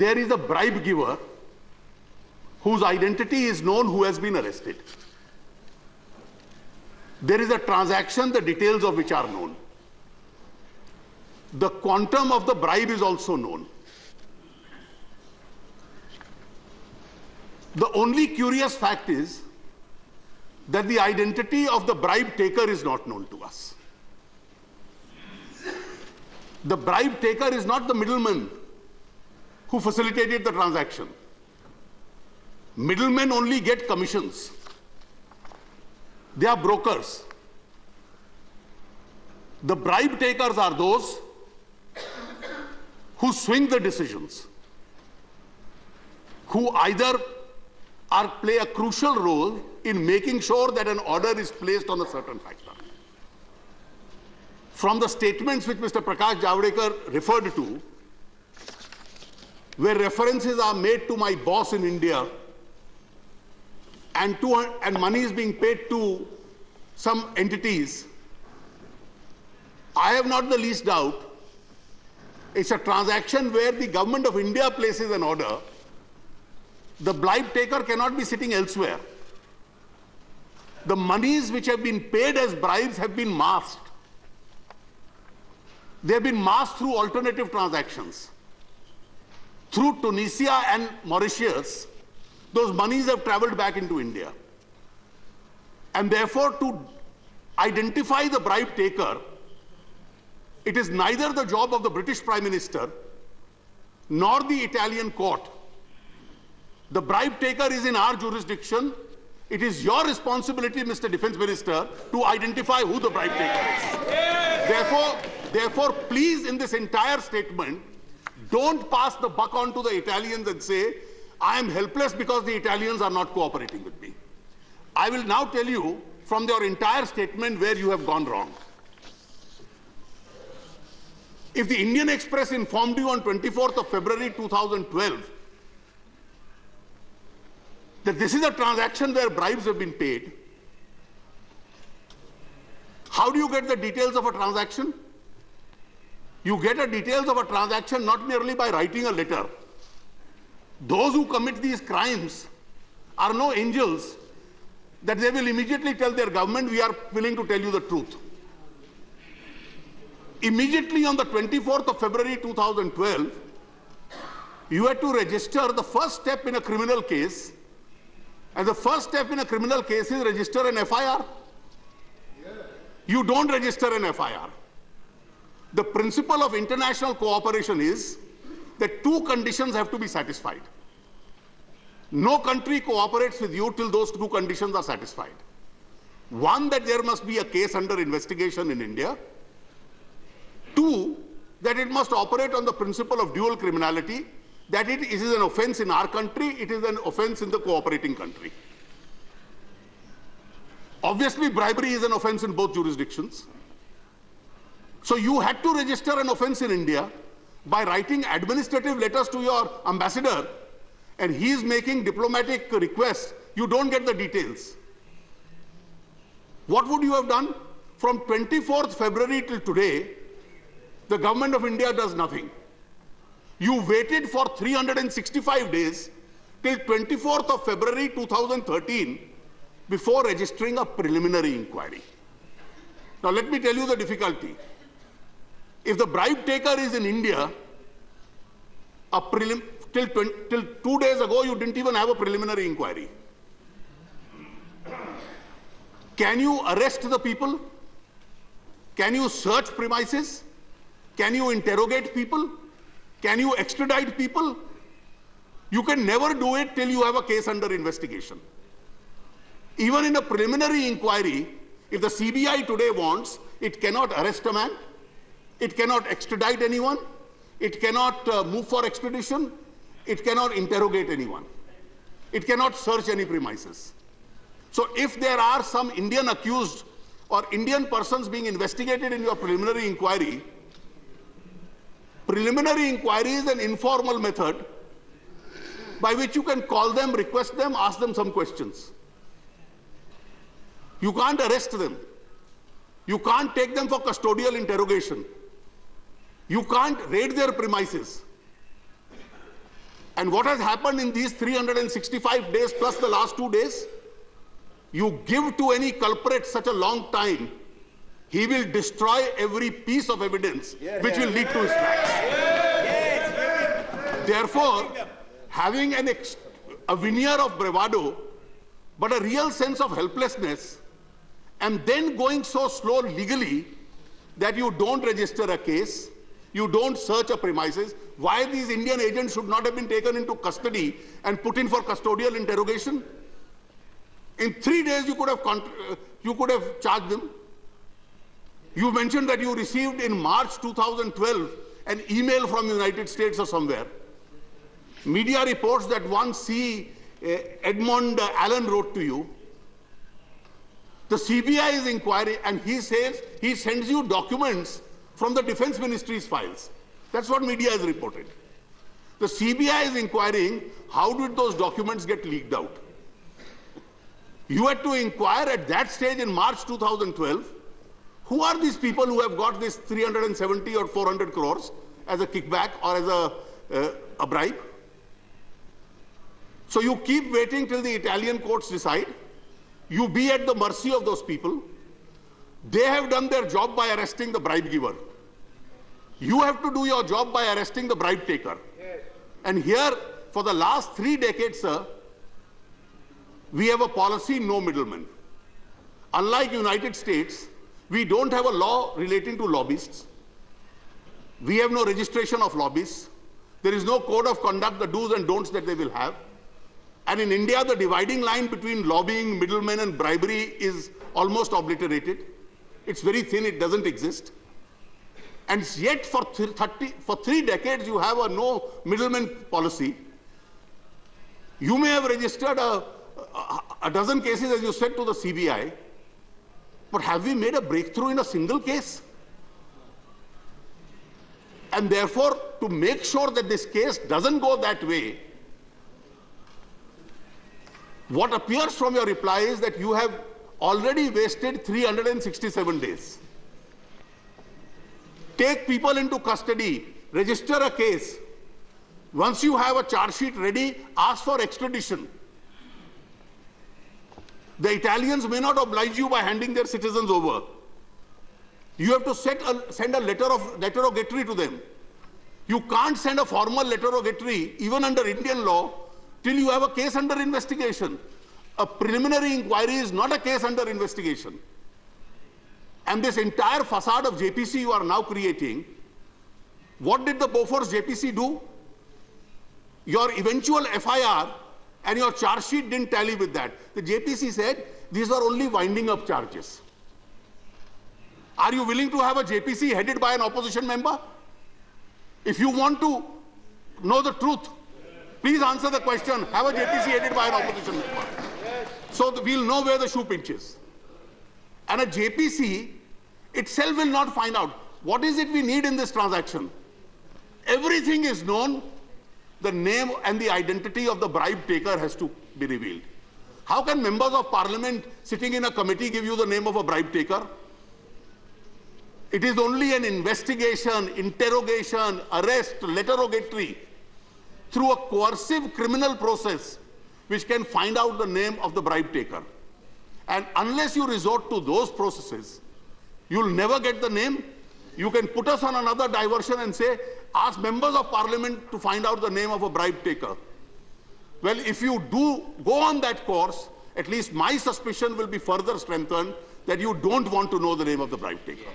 there is a bribe giver whose identity is known who has been arrested. There is a transaction, the details of which are known. The quantum of the bribe is also known. The only curious fact is that the identity of the bribe taker is not known to us. The bribe taker is not the middleman who facilitated the transaction. Middlemen only get commissions. They are brokers. The bribe takers are those who swing the decisions, who either play a crucial role in making sure that an order is placed on a certain factor. From the statements which Mr. Prakash Javadekar referred to, where references are made to my boss in India and money is being paid to some entities, I have not the least doubt it's a transaction where the government of India places an order. The bribe taker cannot be sitting elsewhere. The monies which have been paid as bribes have been masked. They have been masked through alternative transactions. Through Tunisia and Mauritius, those monies have traveled back into India. And therefore, to identify the bribe taker, it is neither the job of the British Prime Minister nor the Italian court. The bribe taker is in our jurisdiction. It is your responsibility, Mr. Defense Minister, to identify who the bribe taker is. Therefore, please, in this entire statement, don't pass the buck on to the Italians and say, I am helpless because the Italians are not cooperating with me. I will now tell you from your entire statement where you have gone wrong. If the Indian Express informed you on 24th of February 2012 that this is a transaction where bribes have been paid, how do you get the details of a transaction? You get the details of a transaction not merely by writing a letter. Those who commit these crimes are no angels that they will immediately tell their government, we are willing to tell you the truth. Immediately on the 24th of February 2012, you had to register the first step in a criminal case, and the first step in a criminal case is register an FIR. You don't register an FIR. The principle of international cooperation is that two conditions have to be satisfied. No country cooperates with you till those two conditions are satisfied. One, that there must be a case under investigation in India. Two, that it must operate on the principle of dual criminality, that it is an offense in our country, it is an offense in the cooperating country. Obviously, bribery is an offense in both jurisdictions. So you had to register an offense in India by writing administrative letters to your ambassador, and he is making diplomatic requests. You don't get the details. What would you have done? From 24th February till today, the government of India does nothing. You waited for 365 days till 24th of February 2013 before registering a preliminary inquiry. Now let me tell you the difficulty. If the bribe taker is in India, till 2 days ago you didn't even have a preliminary inquiry. Can you arrest the people? Can you search premises? Can you interrogate people? Can you extradite people? You can never do it till you have a case under investigation. Even in a preliminary inquiry, if the CBI today wants, it cannot arrest a man, it cannot extradite anyone, it cannot move for extradition, it cannot interrogate anyone, it cannot search any premises. So if there are some Indian accused or Indian persons being investigated in your preliminary inquiry is an informal method by which you can call them, request them, ask them some questions. You can't arrest them. You can't take them for custodial interrogation. You can't raid their premises. And what has happened in these 365 days plus the last 2 days? You give to any culprit such a long time, he will destroy every piece of evidence which will lead to his tracks. Therefore, having a veneer of bravado, but a real sense of helplessness, and then going so slow legally that you don't register a case, you don't search a premises, why these Indian agents should not have been taken into custody and put in for custodial interrogation? In 3 days, you could have charged them. You mentioned that you received in March 2012 an email from the United States or somewhere. Media reports that one C. Edmond Allen wrote to you. The CBI is inquiring, and he says he sends you documents from the Defense Ministry's files. That's what media has reported. The CBI is inquiring, how did those documents get leaked out? You had to inquire at that stage in March 2012, who are these people who have got this 370 or 400 crores as a kickback or as a bribe? So you keep waiting till the Italian courts decide. You be at the mercy of those people. They have done their job by arresting the bribe giver. You have to do your job by arresting the bribe taker. Yes. And here, for the last 3 decades, sir, we have a policy, no middlemen. Unlike United States, we don't have a law relating to lobbyists. We have no registration of lobbyists. There is no code of conduct, the do's and don'ts that they will have. And in India, the dividing line between lobbying, middlemen, and bribery is almost obliterated. It's very thin, it doesn't exist. And yet, for 3 decades, you have a no middleman policy. You may have registered a dozen cases, as you said, to the CBI, but have we made a breakthrough in a single case? And therefore, to make sure that this case doesn't go that way, what appears from your reply is that you have already wasted 367 days. Take people into custody, register a case. Once you have a charge sheet ready, ask for extradition. The Italians may not oblige you by handing their citizens over. You have to send a letterogatory to them. You can't send a formal letterogatory, even under Indian law, till you have a case under investigation. A preliminary inquiry is not a case under investigation. And this entire facade of JPC you are now creating, what did the Bofors JPC do? Your eventual FIR and your charge sheet didn't tally with that. The JPC said, these are only winding up charges. Are you willing to have a JPC headed by an opposition member? If you want to know the truth, please answer the question, have a JPC headed by an opposition member. So we'll know where the shoe pinches. And a JPC itself will not find out. What is it we need in this transaction? Everything is known. The name and the identity of the bribe taker has to be revealed. How can members of parliament sitting in a committee give you the name of a bribe taker? It is only an investigation, interrogation, arrest, letterogatory through a coercive criminal process which can find out the name of the bribe taker. And unless you resort to those processes, you'll never get the name. You can put us on another diversion and say, ask members of parliament to find out the name of a bribe taker. Well, if you do go on that course, at least my suspicion will be further strengthened that you don't want to know the name of the bribe taker.